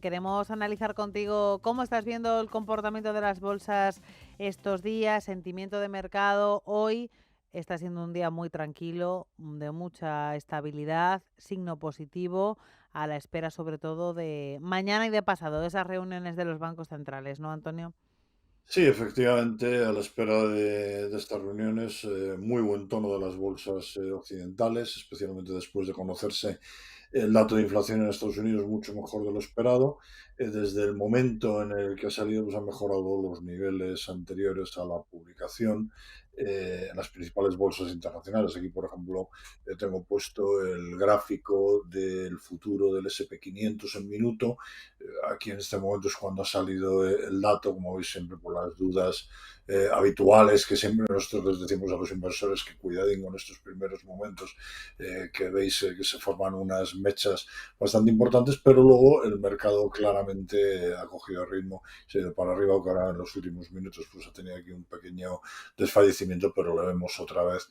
queremos analizar contigo cómo estás viendo el comportamiento de las bolsas estos días, sentimiento de mercado. Hoy está siendo un día muy tranquilo, de mucha estabilidad, signo positivo, a la espera sobre todo de mañana y de pasado, de esas reuniones de los bancos centrales, ¿no, Antonio? Sí, efectivamente, a la espera de estas reuniones, muy buen tono de las bolsas occidentales, especialmente después de conocerse el dato de inflación en Estados Unidos mucho mejor de lo esperado. Desde el momento en el que ha salido, pues han mejorado los niveles anteriores a la publicación en las principales bolsas internacionales. Aquí, por ejemplo, tengo puesto el gráfico del futuro del SP 500 en minuto. Aquí en este momento es cuando ha salido el dato, como veis siempre por las dudas habituales que siempre nosotros les decimos a los inversores que cuiden con estos primeros momentos, que veis que se forman unas mechas bastante importantes, pero luego el mercado claramente ha cogido ritmo, se ha ido para arriba, que ahora en los últimos minutos pues ha tenido aquí un pequeño desfallecimiento, pero lo vemos otra vez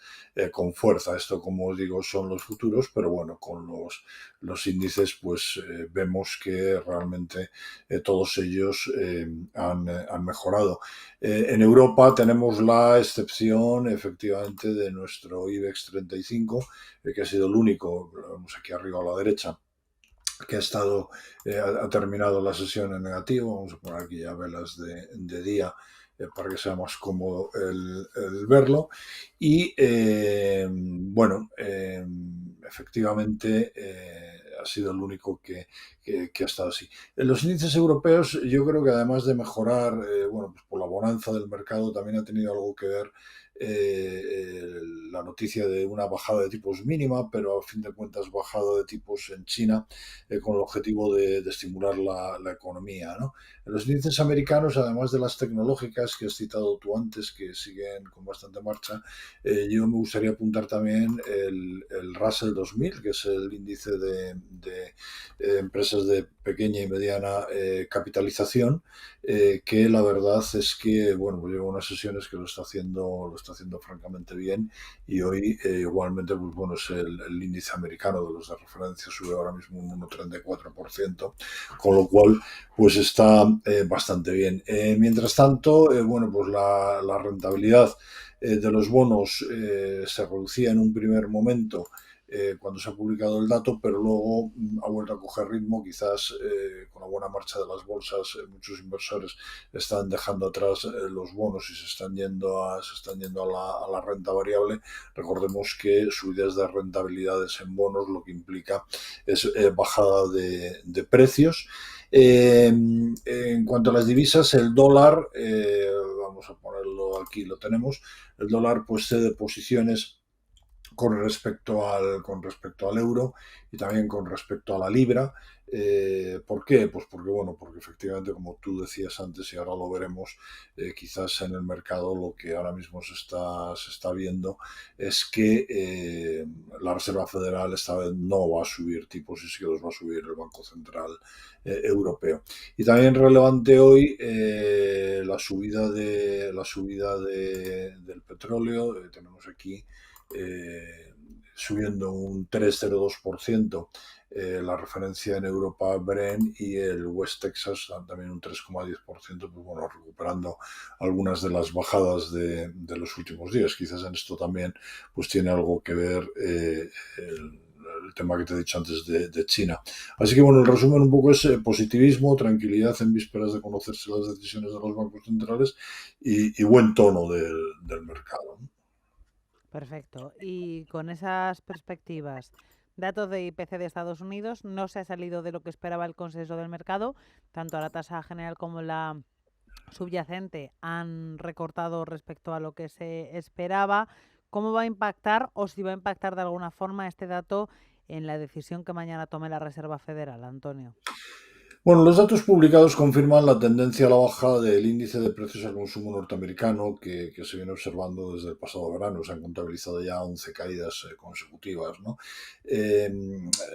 con fuerza. Esto, como os digo, son los futuros, pero bueno, con los índices pues vemos que realmente todos ellos han mejorado. En Europa tenemos la excepción efectivamente de nuestro IBEX 35, que ha sido el único, lo vemos aquí arriba a la derecha, que ha estado, ha terminado la sesión en negativo. Vamos a poner aquí ya velas de día para que sea más cómodo el verlo. Y bueno, efectivamente ha sido el único que ha estado así. En los índices europeos, yo creo que además de mejorar, bueno, pues por la bonanza del mercado, también ha tenido algo que ver la noticia de una bajada de tipos mínima, pero a fin de cuentas bajada de tipos en China con el objetivo de estimular la economía, ¿no? En los índices americanos, además de las tecnológicas que has citado tú antes, que siguen con bastante marcha, yo me gustaría apuntar también el Russell 2000, que es el índice de empresas de pequeña y mediana capitalización, que la verdad es que, bueno, pues lleva unas sesiones que lo está haciendo francamente bien, y hoy igualmente, pues bueno, es el índice americano de los de referencia, sube ahora mismo un 1,34%, con lo cual pues está bastante bien. Mientras tanto, bueno, pues la rentabilidad de los bonos se reducía en un primer momento cuando se ha publicado el dato, pero luego ha vuelto a coger ritmo, quizás con la buena marcha de las bolsas. Muchos inversores están dejando atrás los bonos y se están yendo a la renta variable. Recordemos que subidas de rentabilidades en bonos lo que implica es bajada de precios. En cuanto a las divisas, el dólar, vamos a ponerlo aquí, lo tenemos, el dólar pues cede posiciones con respecto al euro y también con respecto a la libra. ¿Por qué? Pues porque, bueno, porque efectivamente, como tú decías antes y ahora lo veremos, quizás en el mercado lo que ahora mismo se está viendo es que la Reserva Federal esta vez no va a subir tipos, y sí que los va a subir el Banco Central Europeo. Y también relevante hoy del petróleo. Tenemos aquí subiendo un 3,02%, la referencia en Europa Brent, y el West Texas también un 3,10%, pues bueno, recuperando algunas de las bajadas de los últimos días. Quizás en esto también pues tiene algo que ver el tema que te he dicho antes de China. Así que bueno, el resumen un poco es positivismo, tranquilidad en vísperas de conocerse las decisiones de los bancos centrales y buen tono del mercado. Perfecto. Y con esas perspectivas, datos de IPC de Estados Unidos, no se ha salido de lo que esperaba el consenso del mercado, tanto a la tasa general como la subyacente han recortado respecto a lo que se esperaba. ¿Cómo va a impactar o si va a impactar de alguna forma este dato en la decisión que mañana tome la Reserva Federal, Antonio? Bueno, los datos publicados confirman la tendencia a la baja del índice de precios al consumo norteamericano que se viene observando desde el pasado verano. Se han contabilizado ya 11 caídas consecutivas, ¿no? Eh,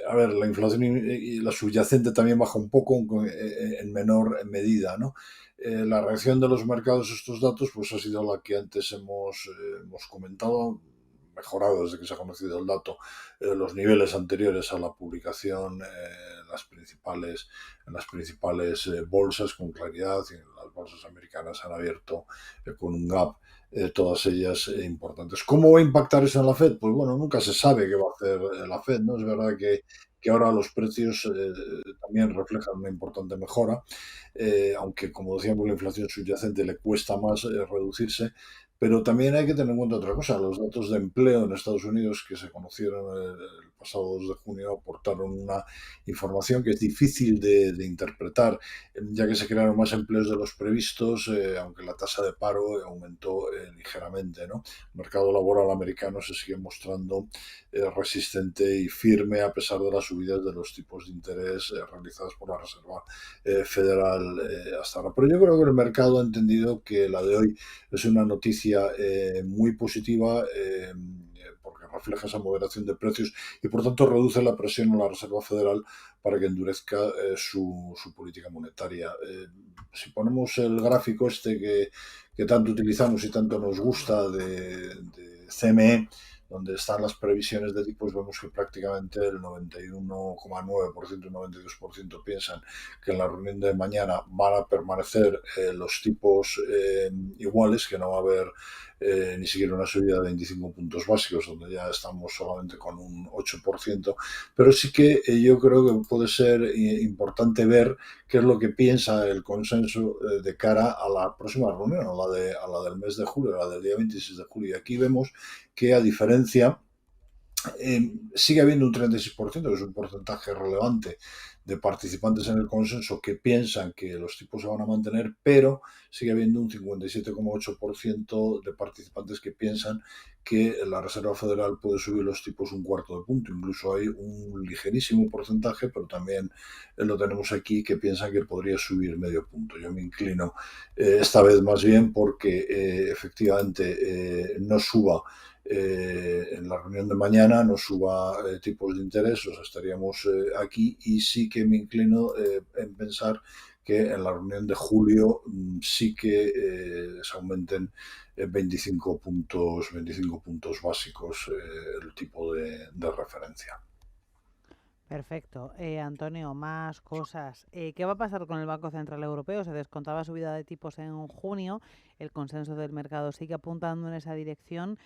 a ver, la inflación y la subyacente también baja un poco en menor medida, ¿no? La reacción de los mercados a estos datos pues ha sido la que antes hemos comentado. mejorado desde que se ha conocido el dato los niveles anteriores a la publicación en las principales bolsas con claridad, y las bolsas americanas han abierto con un gap, todas ellas importantes. ¿Cómo va a impactar eso en la Fed? Pues bueno, nunca se sabe qué va a hacer la Fed, ¿no? Es verdad que ahora los precios también reflejan una importante mejora, aunque como decíamos la inflación subyacente le cuesta más reducirse, pero también hay que tener en cuenta otra cosa. Los datos de empleo en Estados Unidos que se conocieron el pasado 2 de junio aportaron una información que es difícil de interpretar, ya que se crearon más empleos de los previstos, aunque la tasa de paro aumentó ligeramente, ¿no? El mercado laboral americano se sigue mostrando resistente y firme a pesar de las subidas de los tipos de interés realizadas por la Reserva Federal hasta ahora. Pero yo creo que el mercado ha entendido que la de hoy es una noticia muy positiva porque refleja esa moderación de precios y por tanto reduce la presión a la Reserva Federal para que endurezca su política monetaria. Si ponemos el gráfico este que tanto utilizamos y tanto nos gusta de CME, donde están las previsiones de tipos, vemos que prácticamente el 91,9%, 92% piensan que en la reunión de mañana van a permanecer los tipos iguales, que no va a haber ni siquiera una subida de 25 puntos básicos, donde ya estamos solamente con un 8%, pero sí que yo creo que puede ser importante ver qué es lo que piensa el consenso de cara a la próxima reunión, a la del mes de julio, a la del día 26 de julio. Y aquí vemos que a diferencia sigue habiendo un 36%, que es un porcentaje relevante de participantes en el consenso que piensan que los tipos se van a mantener, pero sigue habiendo un 57,8% de participantes que piensan que la Reserva Federal puede subir los tipos un cuarto de punto. Incluso hay un ligerísimo porcentaje, pero también lo tenemos aquí, que piensan que podría subir medio punto. Yo me inclino esta vez más bien porque efectivamente no suba en la reunión de mañana, no suba tipos de interés, o sea, estaríamos aquí, y sí que me inclino en pensar que en la reunión de julio sí que se aumenten 25 puntos básicos el tipo de referencia. Perfecto. Antonio, más cosas. ¿Qué va a pasar con el Banco Central Europeo? Se descontaba subida de tipos en junio, el consenso del mercado sigue apuntando en esa dirección,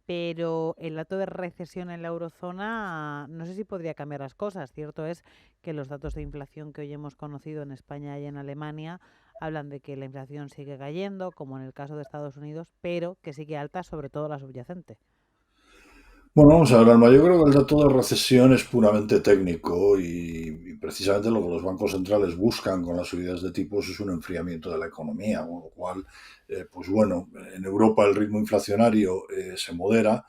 pero el dato de recesión en la eurozona no sé si podría cambiar las cosas. Cierto es que los datos de inflación que hoy hemos conocido en España y en Alemania hablan de que la inflación sigue cayendo, como en el caso de Estados Unidos, pero que sigue alta, sobre todo la subyacente. Bueno, vamos a ver, Alma. Yo creo que el dato de recesión es puramente técnico y precisamente lo que los bancos centrales buscan con las subidas de tipos es un enfriamiento de la economía, con lo cual, pues bueno, en Europa el ritmo inflacionario se modera,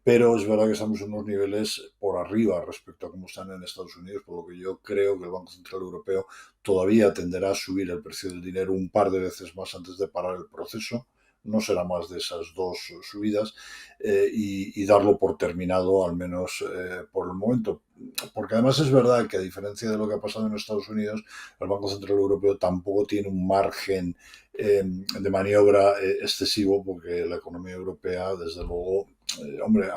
pero es verdad que estamos en unos niveles por arriba respecto a cómo están en Estados Unidos, por lo que yo creo que el Banco Central Europeo todavía tenderá a subir el precio del dinero un par de veces más antes de parar el proceso. No será más de esas dos subidas y darlo por terminado, al menos por el momento. Porque además es verdad que a diferencia de lo que ha pasado en Estados Unidos, el Banco Central Europeo tampoco tiene un margen de maniobra excesivo, porque la economía europea, desde luego, hombre,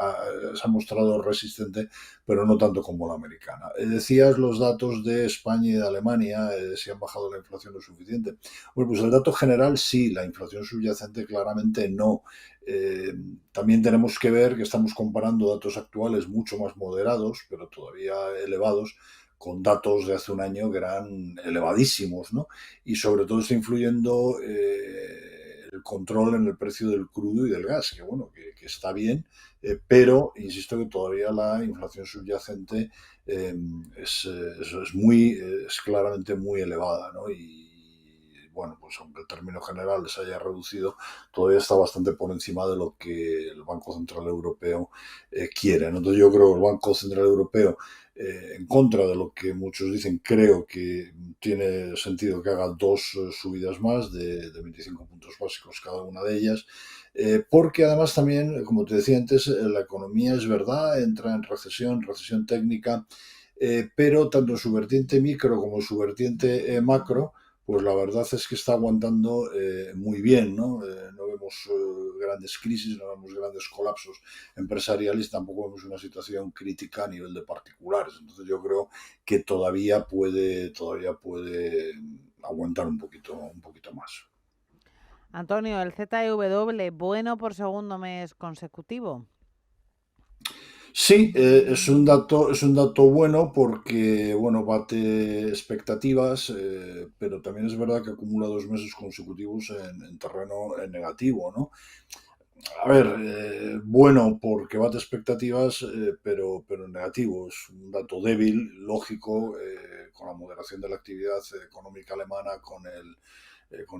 se ha mostrado resistente, pero no tanto como la americana. Decías los datos de España y de Alemania, si han bajado la inflación lo suficiente. Bueno, pues el dato general sí, la inflación subyacente claramente no. Eh, También tenemos que ver que estamos comparando datos actuales mucho más moderados, pero todavía elevados, con datos de hace un año que eran elevadísimos, ¿no? Y sobre todo está influyendo el control en el precio del crudo y del gas, que bueno, que está bien, pero insisto que todavía la inflación subyacente es claramente muy elevada, ¿no? Y bueno, pues aunque el término general se haya reducido, todavía está bastante por encima de lo que el Banco Central Europeo quiere, ¿no? Entonces yo creo que el Banco Central Europeo, en contra de lo que muchos dicen, creo que tiene sentido que haga dos subidas más de 25 puntos básicos cada una de ellas, porque además también, como te decía antes, la economía es verdad, entra en recesión técnica, pero tanto en su vertiente micro como en su vertiente macro, pues la verdad es que está aguantando muy bien, ¿no? No vemos grandes crisis, no vemos grandes colapsos empresariales, tampoco vemos una situación crítica a nivel de particulares. Entonces yo creo que todavía puede aguantar un poquito más. Antonio, el ZEW, bueno por segundo mes consecutivo. Sí, es un dato bueno porque, bueno, bate expectativas, pero también es verdad que acumula 2 meses consecutivos en terreno negativo, ¿no? A ver, bueno porque bate expectativas, pero en negativo. Es un dato débil, lógico, con la moderación de la actividad económica alemana, con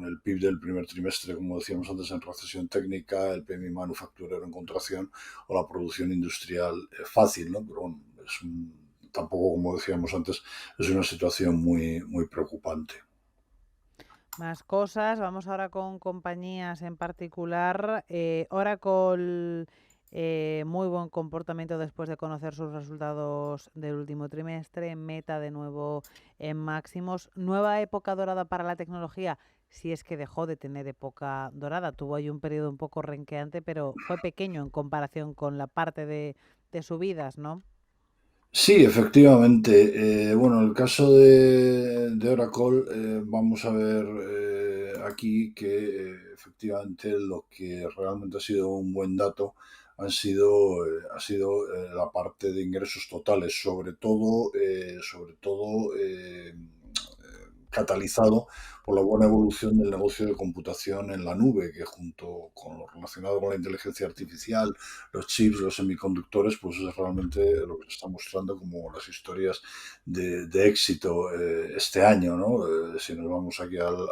el PIB del primer trimestre, como decíamos antes, en recesión técnica, el PMI manufacturero en contracción o la producción industrial fácil, ¿no? Pero bueno, tampoco, como decíamos antes, es una situación muy preocupante. Más cosas. Vamos ahora con compañías en particular. Oracle, muy buen comportamiento después de conocer sus resultados del último trimestre. Meta de nuevo en máximos. Nueva época dorada para la tecnología, si es que dejó de tener época dorada. Tuvo ahí un periodo un poco renqueante, pero fue pequeño en comparación con la parte de subidas, ¿no? Sí, efectivamente. Bueno, en el caso de Oracle, vamos a ver aquí que efectivamente lo que realmente ha sido un buen dato ha sido la parte de ingresos totales, sobre todo catalizado por la buena evolución del negocio de computación en la nube, que junto con lo relacionado con la inteligencia artificial, los chips, los semiconductores, pues es realmente lo que se está mostrando como las historias de éxito este año, ¿no? Si nos vamos aquí al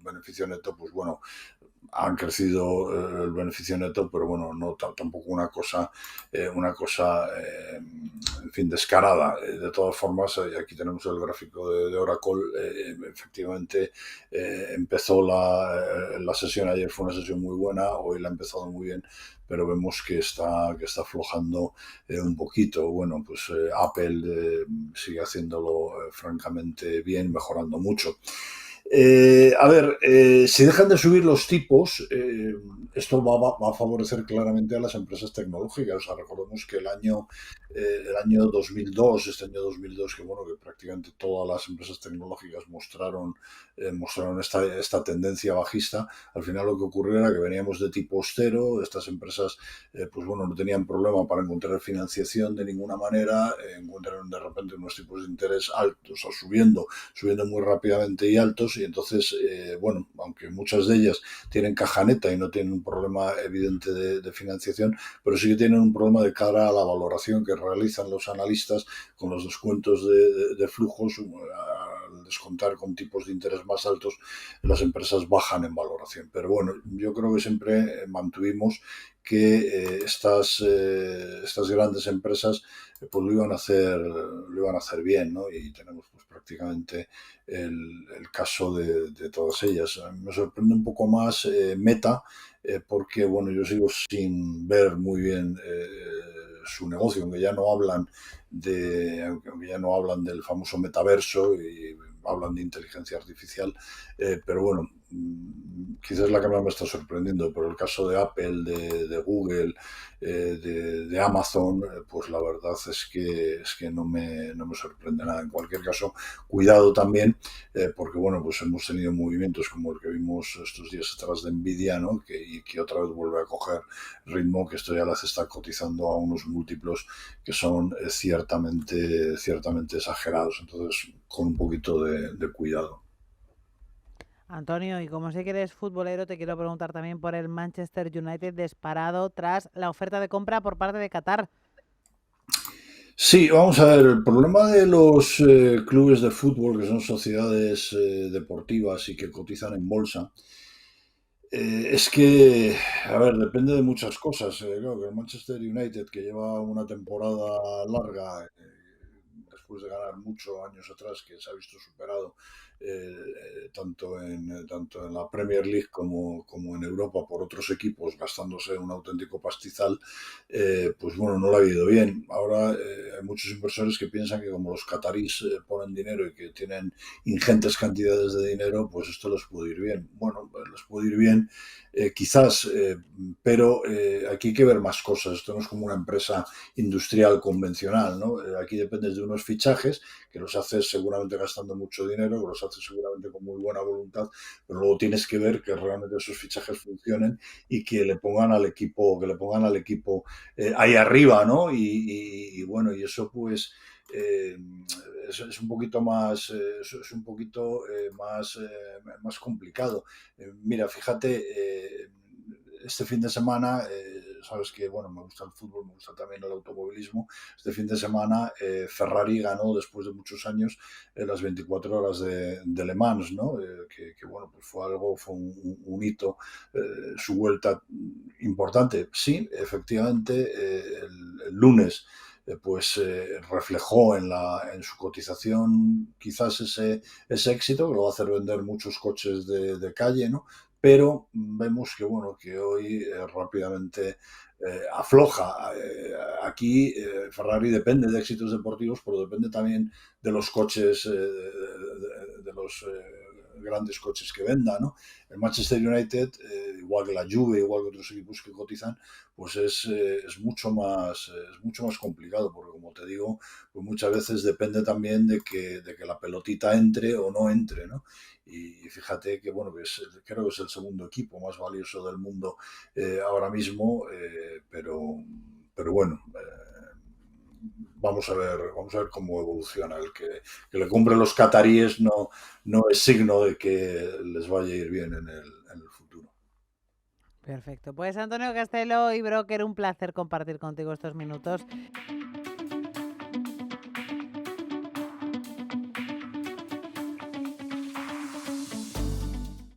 beneficio neto, pues bueno, han crecido el beneficio neto, pero bueno, no tampoco una cosa en fin, descarada. De todas formas, aquí tenemos el gráfico de Oracle. Efectivamente, empezó la sesión ayer, fue una sesión muy buena, hoy la ha empezado muy bien, pero vemos que está aflojando un poquito. Bueno, pues Apple sigue haciéndolo francamente bien, mejorando mucho. A ver, si dejan de subir los tipos, esto va a favorecer claramente a las empresas tecnológicas. O sea, recordemos que el año 2002, este año 2002, que bueno, que prácticamente todas las empresas tecnológicas mostraron esta tendencia bajista. Al final lo que ocurrió era que veníamos de tipos cero, estas empresas, pues bueno, no tenían problema para encontrar financiación de ninguna manera, encuentran de repente unos tipos de interés altos o subiendo muy rápidamente y altos, y entonces, bueno, aunque muchas de ellas tienen caja neta y no tienen un problema evidente de financiación, pero sí que tienen un problema de cara a la valoración que realizan los analistas con los descuentos de flujos. Al descontar con tipos de interés más altos, las empresas bajan en valoración. Pero bueno, yo creo que siempre mantuvimos que estas grandes empresas pues lo iban a hacer bien, ¿no? Y tenemos pues prácticamente el caso de todas ellas. Me sorprende un poco más Meta, porque bueno, yo sigo sin ver muy bien su negocio, aunque ya no hablan del famoso metaverso y hablan de inteligencia artificial, pero bueno, quizás la que más me está sorprendiendo, pero el caso de Apple, de Google, de Amazon, pues la verdad es que no me sorprende nada. En cualquier caso, cuidado también, porque bueno, pues hemos tenido movimientos como el que vimos estos días atrás de Nvidia, ¿no? Y que otra vez vuelve a coger ritmo, que esto ya las está cotizando a unos múltiplos que son ciertamente exagerados. Entonces, con un poquito de cuidado. Antonio, y como sé que eres futbolero, te quiero preguntar también por el Manchester United disparado tras la oferta de compra por parte de Qatar. Sí, vamos a ver, el problema de los clubes de fútbol, que son sociedades deportivas y que cotizan en bolsa, es que, a ver, depende de muchas cosas. Claro, que el Manchester United, que lleva una temporada larga, después de ganar mucho años atrás, que se ha visto superado tanto en la Premier League como en Europa por otros equipos, gastándose un auténtico pastizal, pues bueno, no le ha ido bien. Ahora hay muchos inversores que piensan que como los catarís ponen dinero y que tienen ingentes cantidades de dinero, pues esto les puede ir bien. Bueno, les puede ir bien quizás, pero aquí hay que ver más cosas. Esto no es como una empresa industrial convencional, ¿no? Aquí dependes de unos fichajes que los haces seguramente gastando mucho dinero, que los haces seguramente con muy buena voluntad, pero luego tienes que ver que realmente esos fichajes funcionen y que le pongan al equipo ahí arriba, ¿no? Y bueno, y eso pues eh, es un poquito más, es un poquito más complicado. Mira, fíjate, este fin de semana, sabes que, bueno, me gusta el fútbol, me gusta también el automovilismo. Este fin de semana Ferrari ganó, después de muchos años, las 24 horas de Le Mans, ¿no? Bueno, pues fue un hito, su vuelta importante. Sí, efectivamente, el lunes pues reflejó en su cotización quizás ese éxito, que lo va a hacer vender muchos coches de calle, ¿no? Pero vemos que, bueno, que hoy rápidamente afloja. Aquí Ferrari depende de éxitos deportivos, pero depende también de los coches, de los grandes coches que venda, ¿no? El Manchester United, igual que la Juve, igual que otros equipos que cotizan, pues es mucho más complicado, porque como te digo, pues muchas veces depende también de que la pelotita entre o no entre, ¿no? Y fíjate que, bueno, creo que es el segundo equipo más valioso del mundo ahora mismo, pero bueno, vamos a ver cómo evoluciona. Que le compren los cataríes no es signo de que les vaya a ir bien en el futuro. Perfecto. Pues Antonio Castelo y Broker, un placer compartir contigo estos minutos.